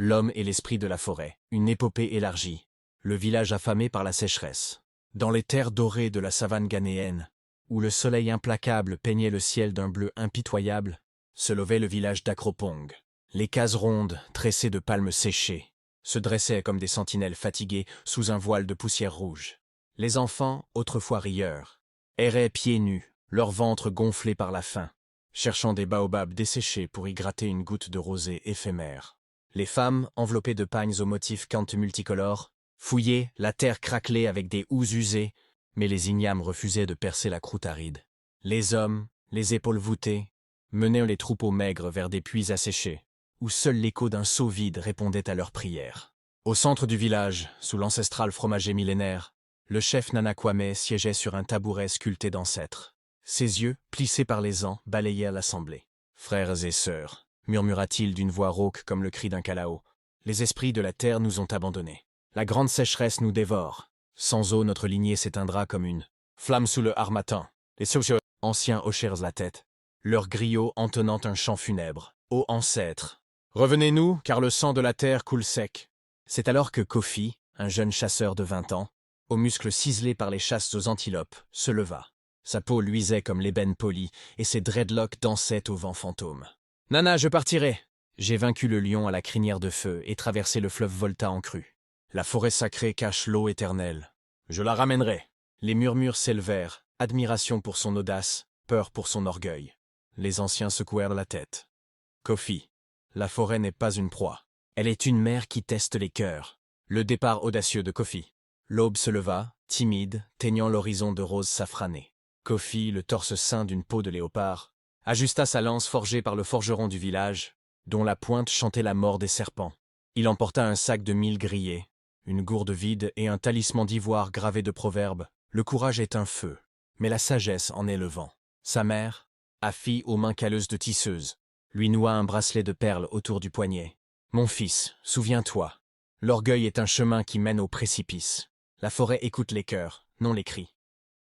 L'homme et l'esprit de la forêt, une épopée élargie. Le village affamé par la sécheresse. Dans les terres dorées de la savane ghanéenne, où le soleil implacable peignait le ciel d'un bleu impitoyable, se levait le village d'Akropong. Les cases rondes, tressées de palmes séchées, se dressaient comme des sentinelles fatiguées sous un voile de poussière rouge. Les enfants, autrefois rieurs, erraient pieds nus, leur ventre gonflé par la faim, cherchant des baobabs desséchés pour y gratter une goutte de rosée éphémère. Les femmes, enveloppées de pagnes aux motifs cantes multicolores, fouillaient, la terre craquelée avec des housses usées, mais les ignames refusaient de percer la croûte aride. Les hommes, les épaules voûtées, menaient les troupeaux maigres vers des puits asséchés, où seul l'écho d'un seau vide répondait à leurs prières. Au centre du village, sous l'ancestral fromager millénaire, le chef Nana Kwame siégeait sur un tabouret sculpté d'ancêtres. Ses yeux, plissés par les ans, balayaient l'assemblée. « Frères et sœurs », murmura-t-il d'une voix rauque comme le cri d'un kalao, « les esprits de la terre nous ont abandonnés. La grande sécheresse nous dévore. Sans eau, notre lignée s'éteindra comme une flamme sous le harmattan. » Les sociaux anciens hochèrent la tête, leur griot entonnant un chant funèbre. « Ô ancêtres, revenez-nous, car le sang de la terre coule sec. » C'est alors que Kofi, un jeune chasseur de 20 ans, aux muscles ciselés par les chasses aux antilopes, se leva. Sa peau luisait comme l'ébène poli, et ses dreadlocks dansaient au vent fantôme. « Nana, je partirai. J'ai vaincu le lion à la crinière de feu et traversé le fleuve Volta en crue. La forêt sacrée cache l'eau éternelle. Je la ramènerai. » Les murmures s'élevèrent, admiration pour son audace, peur pour son orgueil. Les anciens secouèrent la tête. « Kofi, la forêt n'est pas une proie. Elle est une mère qui teste les cœurs. » Le départ audacieux de Kofi. L'aube se leva, timide, teignant l'horizon de rose safranée. Kofi, le torse ceint d'une peau de léopard, ajusta sa lance forgée par le forgeron du village, dont la pointe chantait la mort des serpents. Il emporta un sac de mil grillés, une gourde vide et un talisman d'ivoire gravé de proverbes. Le courage est un feu, mais la sagesse en est le vent. Sa mère, Afi aux mains calleuses de tisseuse, lui noua un bracelet de perles autour du poignet. « Mon fils, souviens-toi, l'orgueil est un chemin qui mène au précipice. La forêt écoute les cœurs, non les cris. »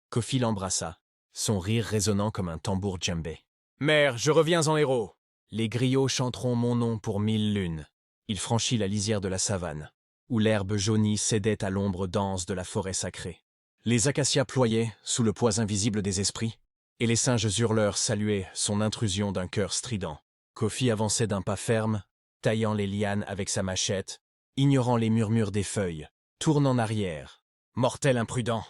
Kofi l'embrassa, son rire résonnant comme un tambour djembé. « Mère, je reviens en héros. Les griots chanteront mon nom pour 1000 lunes. » Il franchit la lisière de la savane, où l'herbe jaunie cédait à l'ombre dense de la forêt sacrée. Les acacias ployaient sous le poids invisible des esprits, et les singes hurleurs saluaient son intrusion d'un cœur strident. Kofi avançait d'un pas ferme, taillant les lianes avec sa machette, ignorant les murmures des feuilles, tourne en arrière. Mortel imprudent!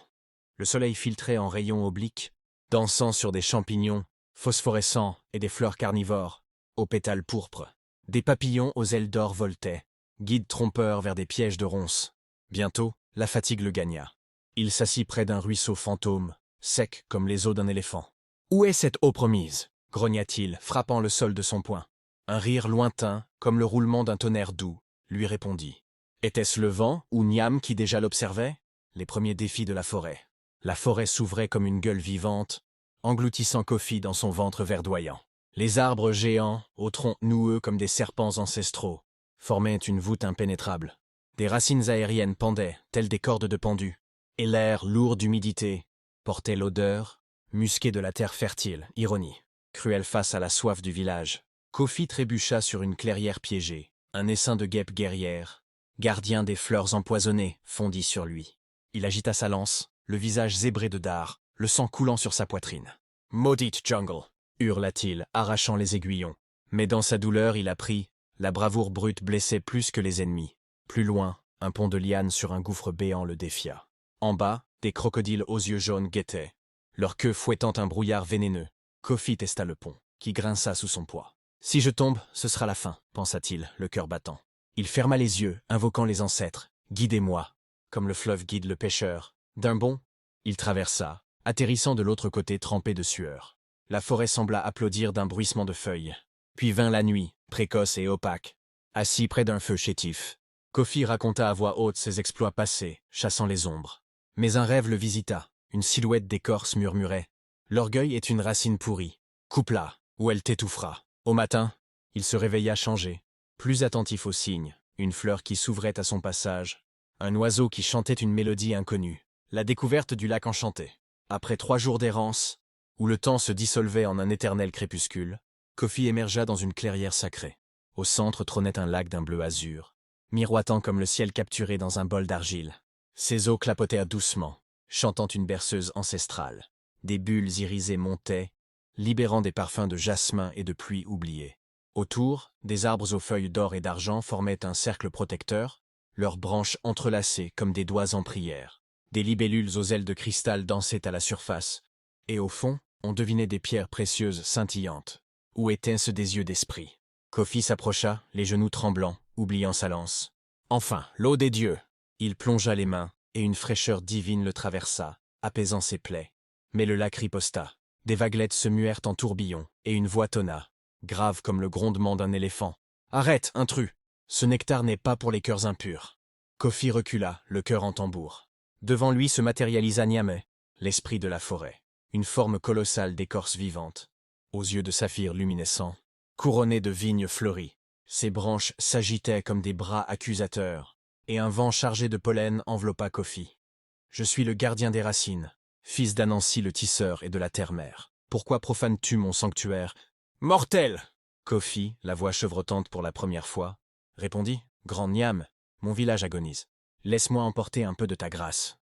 Le soleil filtrait en rayons obliques, dansant sur des champignons, phosphorescents et des fleurs carnivores, aux pétales pourpres. Des papillons aux ailes d'or voltaient, guide trompeur vers des pièges de ronces. Bientôt, la fatigue le gagna. Il s'assit près d'un ruisseau fantôme, sec comme les os d'un éléphant. « Où est cette eau promise ?» grogna-t-il, frappant le sol de son poing. Un rire lointain, comme le roulement d'un tonnerre doux, lui répondit. Était-ce le vent ou Niam qui déjà l'observait? Les premiers défis de la forêt. La forêt s'ouvrait comme une gueule vivante, engloutissant Kofi dans son ventre verdoyant. Les arbres géants, aux troncs noueux comme des serpents ancestraux, formaient une voûte impénétrable. Des racines aériennes pendaient, telles des cordes de pendu, et l'air, lourd d'humidité, portait l'odeur, musquée de la terre fertile, ironie, cruelle face à la soif du village. Kofi trébucha sur une clairière piégée, un essaim de guêpes guerrières, gardien des fleurs empoisonnées, fondit sur lui. Il agita sa lance, le visage zébré de dard, le sang coulant sur sa poitrine. « Maudite jungle !» hurla-t-il, arrachant les aiguillons. Mais dans sa douleur, il apprit, la bravoure brute blessait plus que les ennemis. Plus loin, un pont de lianes sur un gouffre béant le défia. En bas, des crocodiles aux yeux jaunes guettaient, leur queue fouettant un brouillard vénéneux. Kofi testa le pont, qui grinça sous son poids. « Si je tombe, ce sera la fin, » pensa-t-il, le cœur battant. Il ferma les yeux, invoquant les ancêtres. « Guidez-moi » comme le fleuve guide le pêcheur. D'un bond, il traversa, atterrissant de l'autre côté trempé de sueur. La forêt sembla applaudir d'un bruissement de feuilles. Puis vint la nuit, précoce et opaque. Assis près d'un feu chétif, Kofi raconta à voix haute ses exploits passés, chassant les ombres. Mais un rêve le visita. Une silhouette d'écorce murmurait. L'orgueil est une racine pourrie. Coupe-la, ou elle t'étouffera. Au matin, il se réveilla changé, plus attentif aux signes, une fleur qui s'ouvrait à son passage, un oiseau qui chantait une mélodie inconnue, la découverte du lac enchanté. Après 3 jours d'errance, où le temps se dissolvait en un éternel crépuscule, Kofi émergea dans une clairière sacrée. Au centre trônait un lac d'un bleu azur, miroitant comme le ciel capturé dans un bol d'argile. Ses eaux clapotèrent doucement, chantant une berceuse ancestrale. Des bulles irisées montaient, libérant des parfums de jasmin et de pluie oubliée. Autour, des arbres aux feuilles d'or et d'argent formaient un cercle protecteur, leurs branches entrelacées comme des doigts en prière. Des libellules aux ailes de cristal dansaient à la surface, et au fond, on devinait des pierres précieuses scintillantes. Où étaient-ce des yeux d'esprit? Kofi s'approcha, les genoux tremblants, oubliant sa lance. Enfin, l'eau des dieux! Il plongea les mains, et une fraîcheur divine le traversa, apaisant ses plaies. Mais le lac riposta. Des vaguelettes se muèrent en tourbillons, et une voix tonna, grave comme le grondement d'un éléphant. « Arrête, intrus! Ce nectar n'est pas pour les cœurs impurs. » Kofi recula, le cœur en tambour. Devant lui se matérialisa Niamey, l'esprit de la forêt. Une forme colossale d'écorce vivante, aux yeux de saphir luminescents, couronnée de vignes fleuries. Ses branches s'agitaient comme des bras accusateurs, et un vent chargé de pollen enveloppa Kofi. « Je suis le gardien des racines, fils d'Anansi le tisseur et de la terre-mère. Pourquoi profanes-tu mon sanctuaire? »« Mortel !» Kofi, la voix chevrotante pour la première fois, répondit. « Grand Niam, mon village agonise. Laisse-moi emporter un peu de ta grâce. »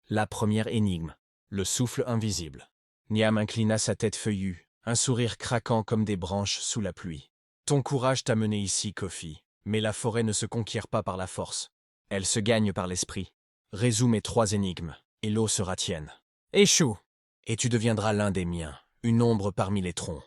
La première énigme, le souffle invisible. Niam inclina sa tête feuillue, un sourire craquant comme des branches sous la pluie. « Ton courage t'a mené ici, Kofi, mais la forêt ne se conquiert pas par la force. Elle se gagne par l'esprit. Résous mes 3 énigmes, et l'eau sera tienne. Échoue, et tu deviendras l'un des miens, une ombre parmi les troncs. »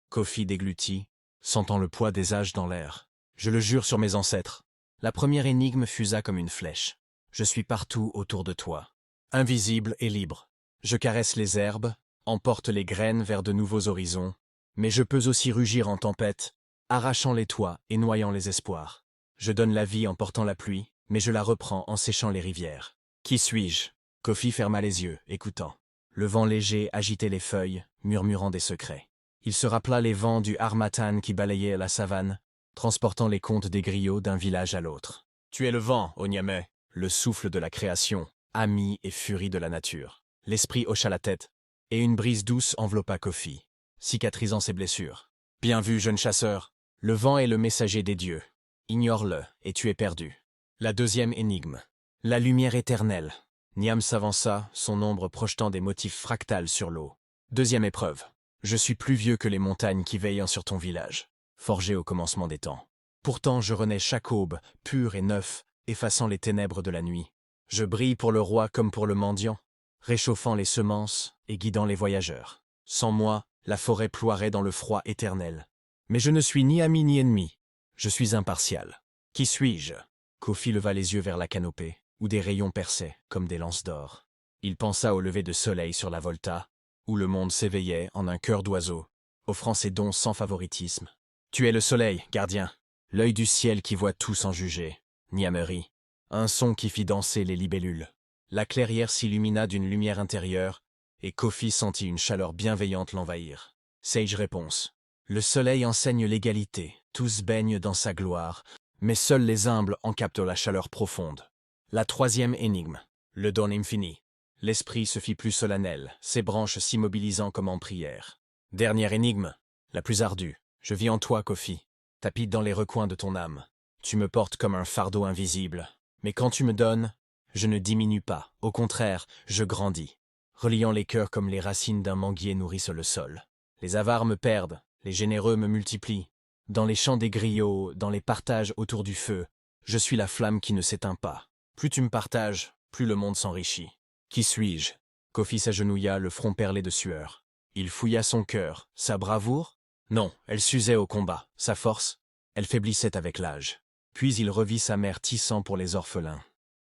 Kofi déglutit, sentant le poids des âges dans l'air. « Je le jure sur mes ancêtres. » La première énigme fusa comme une flèche. « Je suis partout autour de toi, invisible et libre. Je caresse les herbes, emporte les graines vers de nouveaux horizons, mais je peux aussi rugir en tempête, arrachant les toits et noyant les espoirs. Je donne la vie en portant la pluie, mais je la reprends en séchant les rivières. Qui suis-je » Kofi ferma les yeux, écoutant. Le vent léger agitait les feuilles, murmurant des secrets. Il se rappela les vents du harmattan qui balayaient la savane, transportant les contes des griots d'un village à l'autre. « Tu es le vent, ô Niamey, le souffle de la création, ami et furie de la nature. » L'esprit hocha la tête, et une brise douce enveloppa Kofi, cicatrisant ses blessures. « Bien vu, jeune chasseur. Le vent est le messager des dieux. Ignore-le, et tu es perdu. » La deuxième énigme. La lumière éternelle. Niam s'avança, son ombre projetant des motifs fractales sur l'eau. Deuxième épreuve. Je suis plus vieux que les montagnes qui veillent sur ton village, forgé au commencement des temps. Pourtant je renais chaque aube, pur et neuf, effaçant les ténèbres de la nuit. Je brille pour le roi comme pour le mendiant, réchauffant les semences et guidant les voyageurs. Sans moi, la forêt ploierait dans le froid éternel. Mais je ne suis ni ami ni ennemi. Je suis impartial. Qui suis-je? Kofi leva les yeux vers la canopée, où des rayons perçaient comme des lances d'or. Il pensa au lever de soleil sur la Volta, où le monde s'éveillait en un chœur d'oiseaux, offrant ses dons sans favoritisme. Tu es le soleil, gardien, l'œil du ciel qui voit tout sans juger. Niamerie, un son qui fit danser les libellules. La clairière s'illumina d'une lumière intérieure, et Kofi sentit une chaleur bienveillante l'envahir. Sage réponse. Le soleil enseigne l'égalité, tous baignent dans sa gloire, mais seuls les humbles en captent la chaleur profonde. La troisième énigme, le don infini. L'esprit se fit plus solennel, ses branches s'immobilisant comme en prière. Dernière énigme, la plus ardue. Je vis en toi, Kofi, tapis dans les recoins de ton âme. Tu me portes comme un fardeau invisible. Mais quand tu me donnes, je ne diminue pas. Au contraire, je grandis, reliant les cœurs comme les racines d'un manguier nourrissent le sol. Les avares me perdent, les généreux me multiplient. Dans les champs des griots, dans les partages autour du feu, je suis la flamme qui ne s'éteint pas. Plus tu me partages, plus le monde s'enrichit. Qui suis-je? Kofi s'agenouilla, le front perlé de sueur. Il fouilla son cœur. Sa bravoure? Non, elle s'usait au combat. Sa force? Elle faiblissait avec l'âge. Puis il revit sa mère tissant pour les orphelins.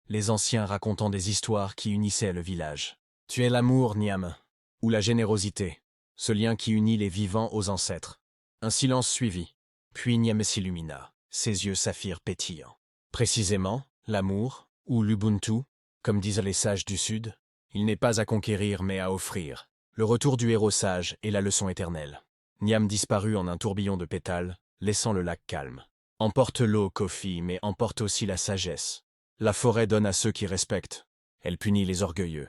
Les anciens racontant des histoires qui unissaient le village. Tu es l'amour, Niam, ou la générosité, ce lien qui unit les vivants aux ancêtres. Un silence suivit. Puis Niam s'illumina, ses yeux saphir pétillants. Précisément, l'amour, ou l'Ubuntu, comme disent les sages du Sud, il n'est pas à conquérir mais à offrir. Le retour du héros sage est la leçon éternelle. Niam disparut en un tourbillon de pétales, laissant le lac calme. Emporte l'eau, Kofi, mais emporte aussi la sagesse. La forêt donne à ceux qui respectent. Elle punit les orgueilleux.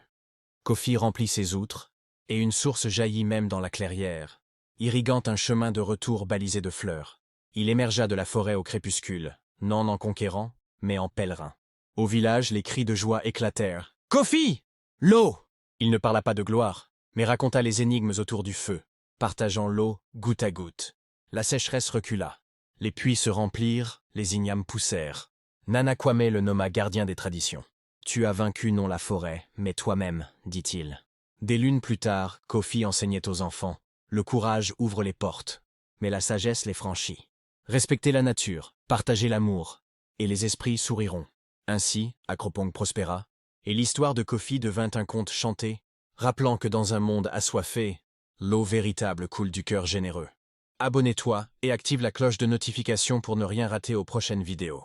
Kofi remplit ses outres, et une source jaillit même dans la clairière, irriguant un chemin de retour balisé de fleurs. Il émergea de la forêt au crépuscule, non en conquérant, mais en pèlerin. Au village, les cris de joie éclatèrent. « Kofi! L'eau !» Il ne parla pas de gloire, mais raconta les énigmes autour du feu, partageant l'eau goutte à goutte. La sécheresse recula. Les puits se remplirent, les ignames poussèrent. Nana Kwame le nomma gardien des traditions. « Tu as vaincu non la forêt, mais toi-même, dit-il. » Des lunes plus tard, Kofi enseignait aux enfants. Le courage ouvre les portes, mais la sagesse les franchit. Respectez la nature, partagez l'amour, et les esprits souriront. Ainsi, Akropong prospéra, et l'histoire de Kofi devint un conte chanté, rappelant que dans un monde assoiffé, l'eau véritable coule du cœur généreux. Abonne-toi et active la cloche de notification pour ne rien rater aux prochaines vidéos.